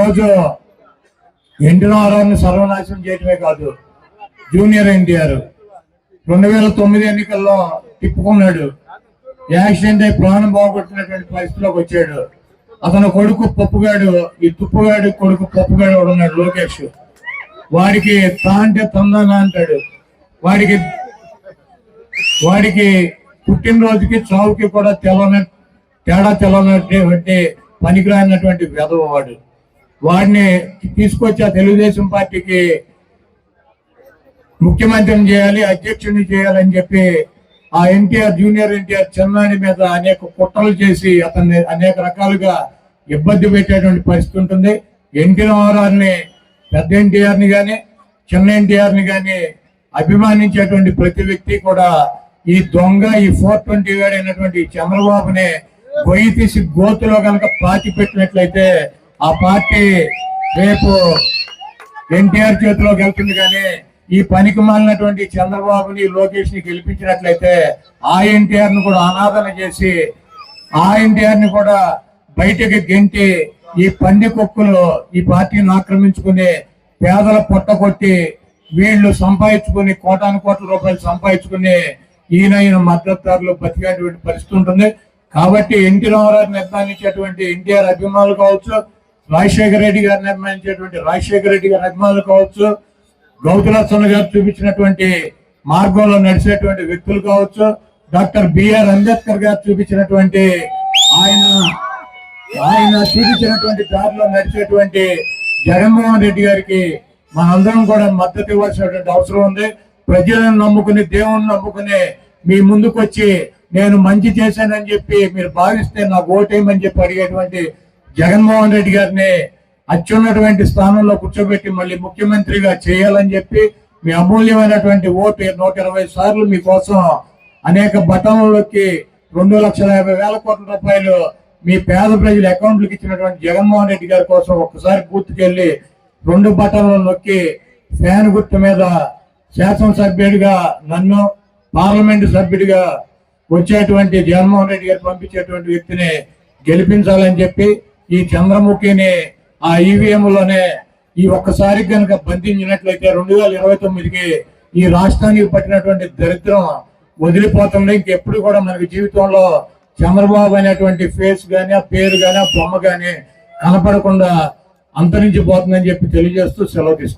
రోజు ఎన్టీ రామారావుని సర్వనాశనం చేయటమే కాదు, జూనియర్ ఎన్టీఆర్ 2009 ఎన్నికల్లో తిప్పుకున్నాడు. యాక్సిడెంట్ అయి ప్రాణం బాగొట్టినటువంటి పరిస్థితిలోకి వచ్చాడు. అతను కొడుకు పప్పుగాడు, ఈ తుప్పుగాడు కొడుకు పప్పుగాడు ఉన్నాడు లోకేష్. వాడికి తా అంటే తందానా అంటాడు. వాడికి పుట్టినరోజుకి చావుకి కూడా తేడా తెలవనటువంటి పనికిరానటువంటి వెధవ వాడు. వాడిని తీసుకొచ్చి ఆ తెలుగుదేశం పార్టీకి ముఖ్యమంత్రిని చేయాలి, అధ్యక్షుడిని చేయాలని చెప్పి ఆ జూనియర్ ఎన్టీఆర్ చెన్నాని మీద అనేక కుట్రలు చేసి అతన్ని అనేక రకాలుగా ఇబ్బంది పెట్టేటువంటి పరిస్థితి ఉంటుంది. ఎన్టీ రామారావుని, పెద్ద ఎన్టీఆర్ని కానీ చిన్న ఎన్టీఆర్ని కానీ అభిమానించేటువంటి ప్రతి వ్యక్తి కూడా ఈ దొంగ, ఈ 420 అయినటువంటి చంద్రబాబుని గొయ్యి తీసి గోతులో కనుక పాతి పెట్టినట్లయితే ఆ పార్టీ రేపు ఎన్టీఆర్ చేతిలోకి వెళ్తుంది. కానీ ఈ పనికి మాలినటువంటి చంద్రబాబుని, లోకేష్ ని గెలిపించినట్లయితే ఆ ఎన్టీఆర్ ను కూడా అనాదరణ చేసి ఆ ఎన్టీఆర్ ని కూడా బయటకి గెంటి ఈ పంది కుక్కలు ఈ పార్టీని ఆక్రమించుకుని పేదల పొట్టకొట్టి వీళ్ళు సంపాదించుకుని కోటాను కోట్ల రూపాయలు సంపాదించుకుని ఈయన మద్దతుదారులు బతికేటువంటి పరిస్థితి ఉంటుంది. కాబట్టి ఎన్టీ రామారావుని అభిమానించేటువంటి ఎన్టీఆర్ అభిమానులు కావచ్చు, రాజశేఖర రెడ్డి గారిని అభిమానించేటువంటి రాజశేఖర రెడ్డి గారి అభిమానులు కావచ్చు, గౌతులచ్చన్న గారు చూపించినటువంటి మార్గంలో నడిచేటువంటి వ్యక్తులు కావచ్చు, డాక్టర్ బిఆర్ అంబేద్కర్ గారు చూపించినటువంటి ఆయన చూపించినటువంటి దారిలో నడిచేటువంటి జగన్మోహన్ రెడ్డి గారికి మనందరం కూడా మద్దతు ఇవ్వాల్సినటువంటి అవసరం ఉంది. ప్రజలను నమ్ముకుని, దేవుణ్ణి నమ్ముకుని మీ ముందుకు వచ్చి నేను మంచి చేశానని చెప్పి మీరు భావిస్తే నాకు ఓటేయమని చెప్పి అడిగేటువంటి జగన్మోహన్ రెడ్డి గారిని అత్యున్నటువంటి స్థానంలో కూర్చోబెట్టి మళ్ళీ ముఖ్యమంత్రిగా చేయాలని చెప్పి మీ అమూల్యమైనటువంటి ఓటు 120 సార్లు మీకోసం అనేక బటన్లకి 2,50,000 కోట్ల రూపాయలు మీ పేద ప్రజల అకౌంట్లకు ఇచ్చినటువంటి జగన్మోహన్ రెడ్డి గారి కోసం ఒక్కసారి బూత్కెళ్ళి 2 బటన్లు నొక్కి ఫ్యాన్ గుర్తు మీద శాసనసభ్యుడిగా నన్ను, పార్లమెంటు సభ్యుడిగా వచ్చేటువంటి జగన్మోహన్ రెడ్డి గారు పంపించేటువంటి వ్యక్తిని గెలిపించాలని చెప్పి ఈ చంద్రముఖిని ఆ ఈవీఎంలోనే ఈ ఒక్కసారి కనుక బంధించినట్లయితే 2029కి ఈ రాష్ట్రానికి పట్టినటువంటి దరిద్రం వదిలిపోతుంది. ఇంకెప్పుడు కూడా మనకి జీవితంలో చంద్రబాబు అనేటువంటి ఫేస్ గానీ, ఆ పేరు గానీ, ఆ బొమ్మ గానీ కనపడకుండా అంతరించిపోతుందని చెప్పి తెలియజేస్తూ సెలవు తీసుకుంటాం.